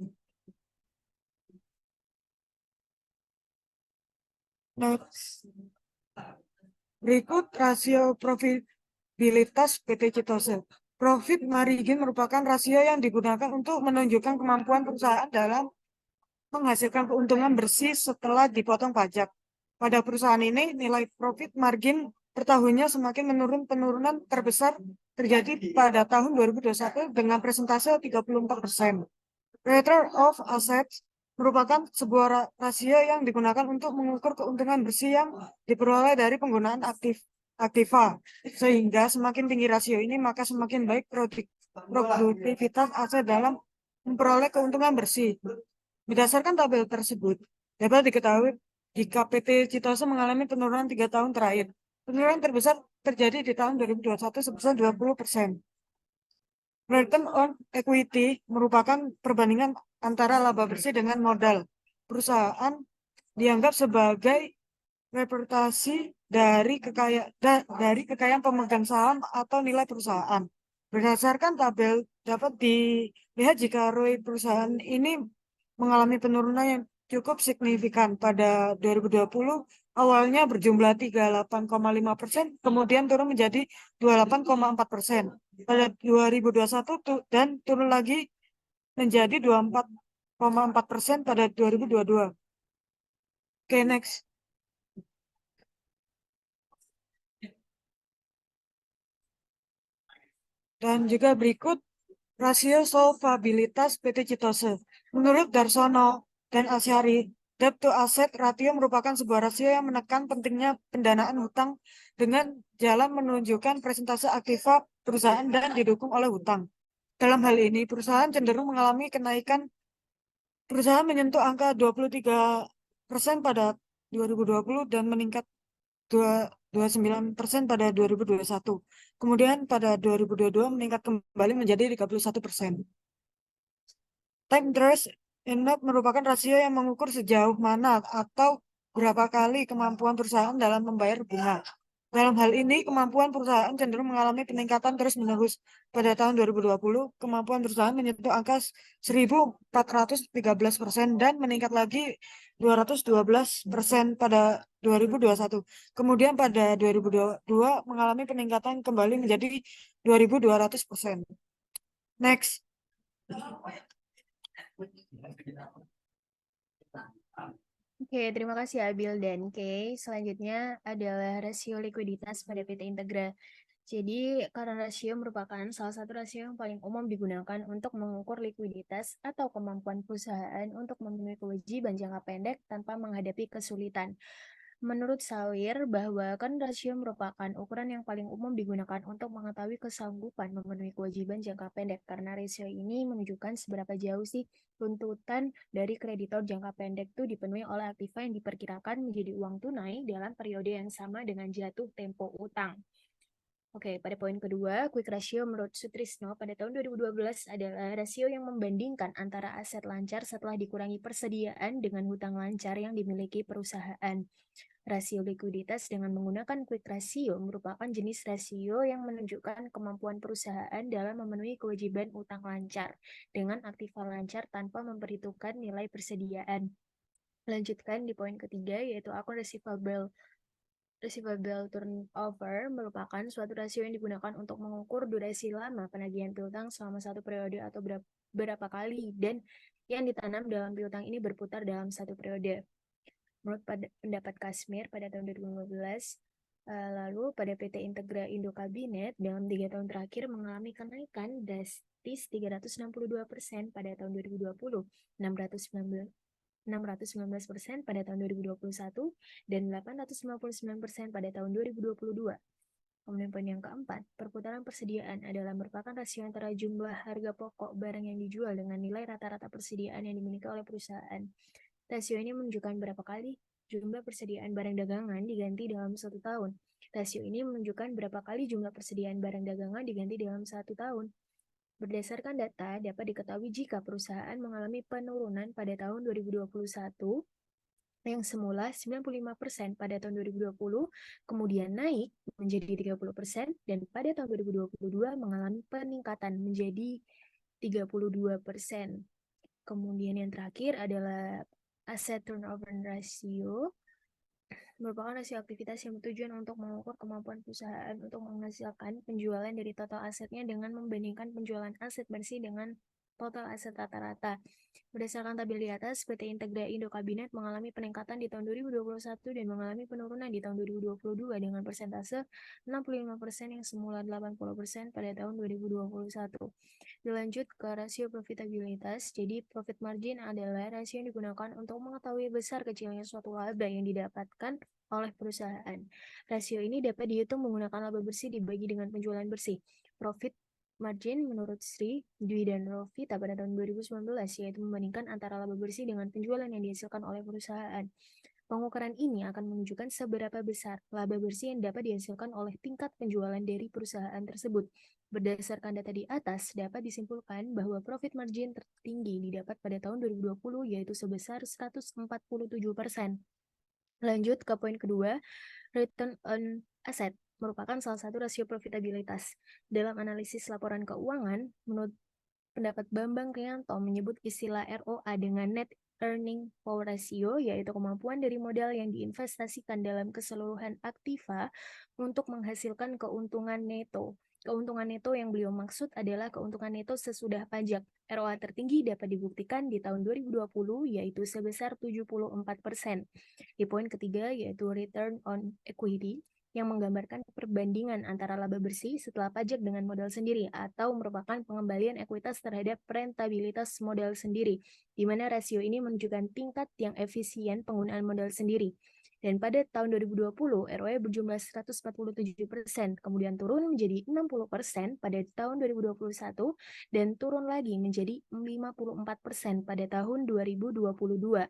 Berikut rasio profitabilitas PT Citose. Profit margin merupakan rasio yang digunakan untuk menunjukkan kemampuan perusahaan dalam menghasilkan keuntungan bersih setelah dipotong pajak. Pada perusahaan ini, nilai profit margin per tahunnya semakin menurun. Penurunan terbesar terjadi pada tahun 2021 dengan presentase 34%. Return of assets merupakan sebuah rasio yang digunakan untuk mengukur keuntungan bersih yang diperoleh dari penggunaan aktiva. Sehingga semakin tinggi rasio ini, maka semakin baik produktivitas aset dalam memperoleh keuntungan bersih. Berdasarkan tabel tersebut, dapat diketahui jika PT Citose mengalami penurunan 3 tahun terakhir. Penurunan terbesar terjadi di tahun 2021 sebesar 20%. Return on equity merupakan perbandingan antara laba bersih dengan modal. Perusahaan dianggap sebagai representasi dari kekayaan pemegang saham atau nilai perusahaan. Berdasarkan tabel dapat dilihat jika ROI perusahaan ini mengalami penurunan yang cukup signifikan. Pada 2020 awalnya berjumlah 38,5%, kemudian turun menjadi 28,4%. Pada 2021 dan turun lagi menjadi 24,4% pada 2022. Oke, next. Dan juga berikut rasio solvabilitas PT Citose. Menurut Darsono dan Asyari, debt to asset ratio merupakan sebuah rasio yang menekan pentingnya pendanaan hutang dengan jalan menunjukkan persentase aktiva perusahaan dan didukung oleh hutang. Dalam hal ini, perusahaan cenderung mengalami kenaikan. Perusahaan menyentuh angka 23% pada 2020 dan meningkat 29% pada 2021. Kemudian pada 2022 meningkat kembali menjadi 31%. Time interest Index merupakan rasio yang mengukur sejauh mana atau berapa kali kemampuan perusahaan dalam membayar bunga. Dalam hal ini, kemampuan perusahaan cenderung mengalami peningkatan terus-menerus. Pada tahun 2020, kemampuan perusahaan menyentuh angka 1.413% dan meningkat lagi 212% pada 2021. Kemudian pada 2022 mengalami peningkatan kembali menjadi 2.200%. Next. Oke, terima kasih Abil dan Kay. Selanjutnya adalah rasio likuiditas pada PT Integra. Jadi, karena rasio merupakan salah satu rasio yang paling umum digunakan untuk mengukur likuiditas atau kemampuan perusahaan untuk memenuhi kewajiban jangka pendek tanpa menghadapi kesulitan. Menurut Sawir, bahwa kan rasio merupakan ukuran yang paling umum digunakan untuk mengetahui kesanggupan memenuhi kewajiban jangka pendek, karena rasio ini menunjukkan seberapa jauh sih tuntutan dari kreditor jangka pendek itu dipenuhi oleh aktiva yang diperkirakan menjadi uang tunai dalam periode yang sama dengan jatuh tempo utang. Oke, pada poin kedua, quick ratio menurut Sutrisno pada tahun 2012 adalah rasio yang membandingkan antara aset lancar setelah dikurangi persediaan dengan hutang lancar yang dimiliki perusahaan. Rasio likuiditas dengan menggunakan quick ratio merupakan jenis rasio yang menunjukkan kemampuan perusahaan dalam memenuhi kewajiban utang lancar dengan aktiva lancar tanpa memperhitungkan nilai persediaan. Lanjutkan di poin ketiga, yaitu akun receivable turnover merupakan suatu rasio yang digunakan untuk mengukur durasi lama penagihan piutang selama satu periode atau berapa kali, dan yang ditanam dalam piutang ini berputar dalam satu periode. Menurut pendapat Kasmir pada tahun 2015, lalu pada PT Integra Indo Kabinet dalam 3 tahun terakhir mengalami kenaikan drastis 362% pada tahun 2020, 619% pada tahun 2021, dan 859% pada tahun 2022. Kemudian poin yang keempat, perputaran persediaan adalah merupakan rasio antara jumlah harga pokok barang yang dijual dengan nilai rata-rata persediaan yang dimiliki oleh perusahaan. Rasio ini menunjukkan berapa kali jumlah persediaan barang dagangan diganti dalam 1 tahun. Rasio ini menunjukkan berapa kali jumlah persediaan barang dagangan diganti dalam 1 tahun. Berdasarkan data, dapat diketahui jika perusahaan mengalami penurunan pada tahun 2021 yang semula 95% pada tahun 2020, kemudian naik menjadi 30%, dan pada tahun 2022 mengalami peningkatan menjadi 32%. Kemudian yang terakhir adalah asset turnover ratio, merupakan rasio aktivitas yang bertujuan untuk mengukur kemampuan perusahaan untuk menghasilkan penjualan dari total asetnya dengan membandingkan penjualan aset bersih dengan total aset rata-rata. Berdasarkan tabel di atas, PT Integra Indo Kabinet mengalami peningkatan di tahun 2021 dan mengalami penurunan di tahun 2022 dengan persentase 65% yang semula 80% pada tahun 2021. Dilanjut ke rasio profitabilitas. Jadi profit margin adalah rasio yang digunakan untuk mengetahui besar kecilnya suatu laba yang didapatkan oleh perusahaan. Rasio ini dapat dihitung menggunakan laba bersih dibagi dengan penjualan bersih. Profit margin menurut Sri Dwi dan Rovita pada tahun 2019, yaitu membandingkan antara laba bersih dengan penjualan yang dihasilkan oleh perusahaan. Pengukuran ini akan menunjukkan seberapa besar laba bersih yang dapat dihasilkan oleh tingkat penjualan dari perusahaan tersebut. Berdasarkan data di atas, dapat disimpulkan bahwa profit margin tertinggi didapat pada tahun 2020, yaitu sebesar 147%. Lanjut ke poin kedua, return on asset merupakan salah satu rasio profitabilitas. Dalam analisis laporan keuangan, menurut pendapat Bambang Krianto menyebut istilah ROA dengan net earning power ratio, yaitu kemampuan dari modal yang diinvestasikan dalam keseluruhan aktiva untuk menghasilkan keuntungan neto. Keuntungan neto yang beliau maksud adalah keuntungan neto sesudah pajak. ROA tertinggi dapat dibuktikan di tahun 2020, yaitu sebesar 74%. Di poin ketiga, yaitu return on equity, yang menggambarkan perbandingan antara laba bersih setelah pajak dengan modal sendiri, atau merupakan pengembalian ekuitas terhadap rentabilitas modal sendiri, di mana rasio ini menunjukkan tingkat yang efisien penggunaan modal sendiri. Dan pada tahun 2020, ROE berjumlah 147%, kemudian turun menjadi 60% pada tahun 2021, dan turun lagi menjadi 54% pada tahun 2022.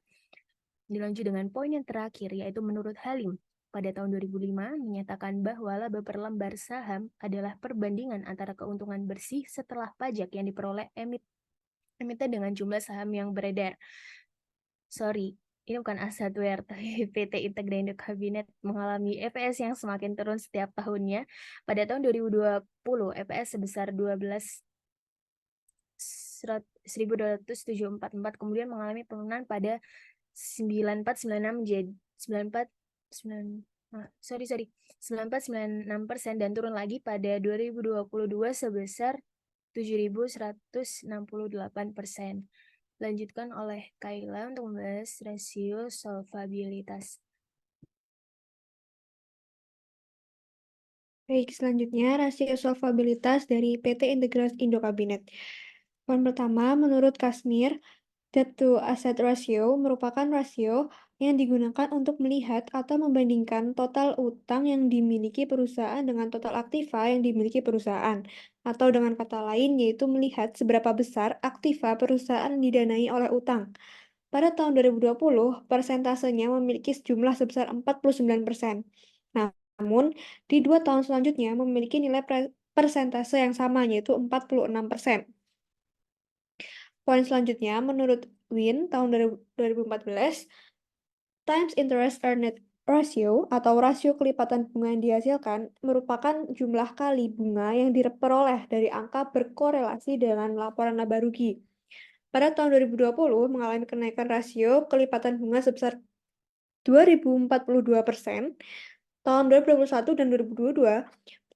Dilanjut dengan poin yang terakhir, yaitu menurut Halim, pada tahun 2005 menyatakan bahwa laba per lembar saham adalah perbandingan antara keuntungan bersih setelah pajak yang diperoleh emiten dengan jumlah saham yang beredar. Sorry, ini bukan Assadware, tapi PT Integra Indo Kabinet mengalami EPS yang semakin turun setiap tahunnya. Pada tahun 2020, EPS sebesar 12.244, kemudian mengalami penurunan pada 9496 menjadi 9496% dan turun lagi pada 2022 sebesar 7168%. Lanjutkan oleh Kayla untuk membahas rasio solvabilitas. Baik, selanjutnya rasio solvabilitas dari PT Integras Indo Kabinet. Poin pertama, menurut Kasmir, debt to asset ratio merupakan rasio yang digunakan untuk melihat atau membandingkan total utang yang dimiliki perusahaan dengan total aktiva yang dimiliki perusahaan. Atau dengan kata lain, yaitu melihat seberapa besar aktiva perusahaan didanai oleh utang. Pada tahun 2020, persentasenya memiliki jumlah sebesar 49%. Namun, di 2 tahun selanjutnya memiliki nilai persentase yang sama, yaitu 46%. Poin selanjutnya, menurut Win tahun 2014, times interest earned ratio atau rasio kelipatan bunga yang dihasilkan merupakan jumlah kali bunga yang diperoleh dari angka berkorelasi dengan laporan laba rugi. Pada tahun 2020 mengalami kenaikan rasio kelipatan bunga sebesar 2042%. Tahun 2021 dan 2022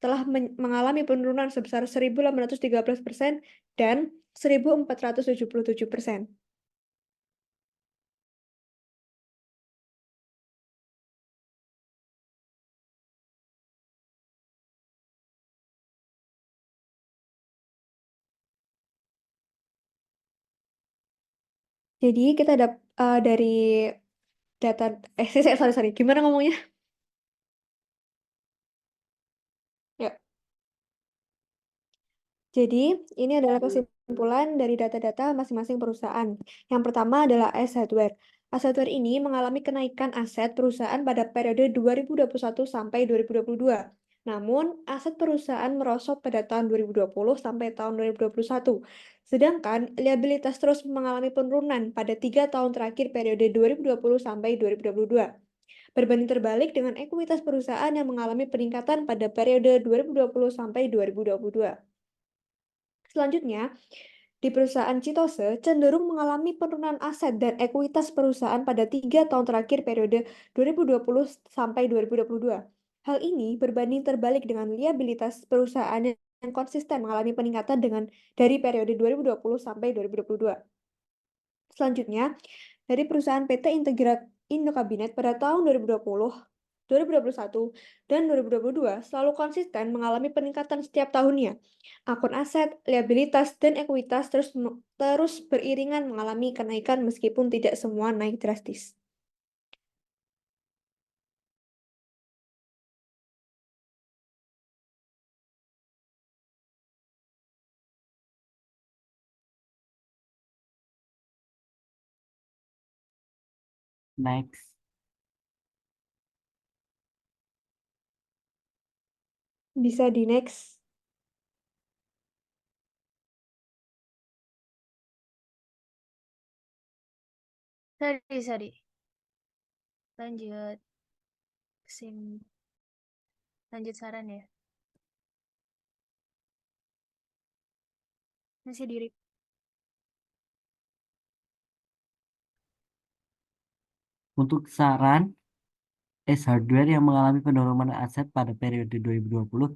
telah mengalami penurunan sebesar 1813% dan 1477%. Jadi kita dari data sorry, gimana ngomongnya? Ya. Jadi, ini adalah kesimpulan dari data-data masing-masing perusahaan. Yang pertama adalah Ace Hardware. Ace Hardware ini mengalami kenaikan aset perusahaan pada periode 2021 sampai 2022. Namun, aset perusahaan merosot pada tahun 2020 sampai tahun 2021. Sedangkan, liabilitas terus mengalami penurunan pada 3 tahun terakhir periode 2020 sampai 2022. Berbanding terbalik dengan ekuitas perusahaan yang mengalami peningkatan pada periode 2020 sampai 2022. Selanjutnya, di perusahaan Citose cenderung mengalami penurunan aset dan ekuitas perusahaan pada 3 tahun terakhir periode 2020 sampai 2022. Hal ini berbanding terbalik dengan liabilitas perusahaan yang konsisten mengalami peningkatan dari periode 2020 sampai 2022. Selanjutnya, dari perusahaan PT Integrat Indo Kabinet pada tahun 2020, 2021, dan 2022 selalu konsisten mengalami peningkatan setiap tahunnya. Akun aset, liabilitas, dan ekuitas terus beriringan mengalami kenaikan meskipun tidak semua naik drastis. Next. Bisa di next. Sorry. Lanjut. Lanjut saran ya. Masih diri. Untuk saran Hardware yang mengalami penurunan aset pada periode 2020-2021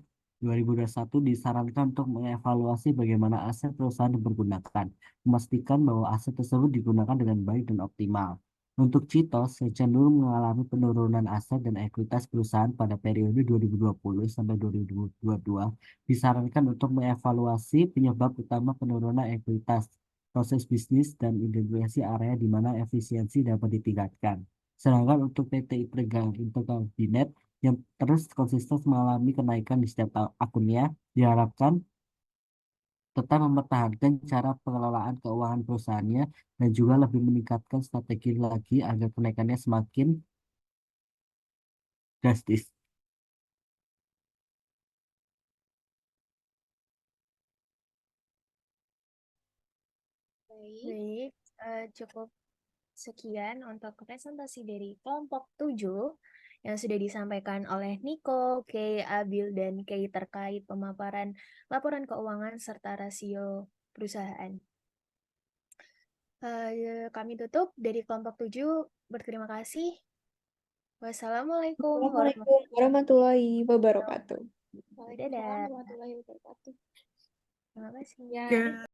disarankan untuk mengevaluasi bagaimana aset perusahaan dipergunakan, memastikan bahwa aset tersebut digunakan dengan baik dan optimal. Untuk Citos, yang cenderung mengalami penurunan aset dan ekuitas perusahaan pada periode 2020 sampai 2022, disarankan untuk mengevaluasi penyebab utama penurunan ekuitas, proses bisnis, dan identifikasi area di mana efisiensi dapat ditingkatkan. Sedangkan untuk PT Interkabinet yang terus konsisten mengalami kenaikan di setiap akunnya, diharapkan tetap mempertahankan cara pengelolaan keuangan perusahaannya dan juga lebih meningkatkan strategi lagi agar kenaikannya semakin drastis. Baik. Baik, cukup sekian untuk presentasi dari kelompok 7 yang sudah disampaikan oleh Niko, Kay, Abil, dan Kay terkait pemaparan laporan keuangan serta rasio perusahaan. Kami tutup dari kelompok 7. Berterima kasih. Wassalamualaikum Assalamualaikum warahmatullahi wabarakatuh. wabarakatuh. Waalaikumsalam Dadah. warahmatullahi wabarakatuh. Terima kasih. Ya, Ya.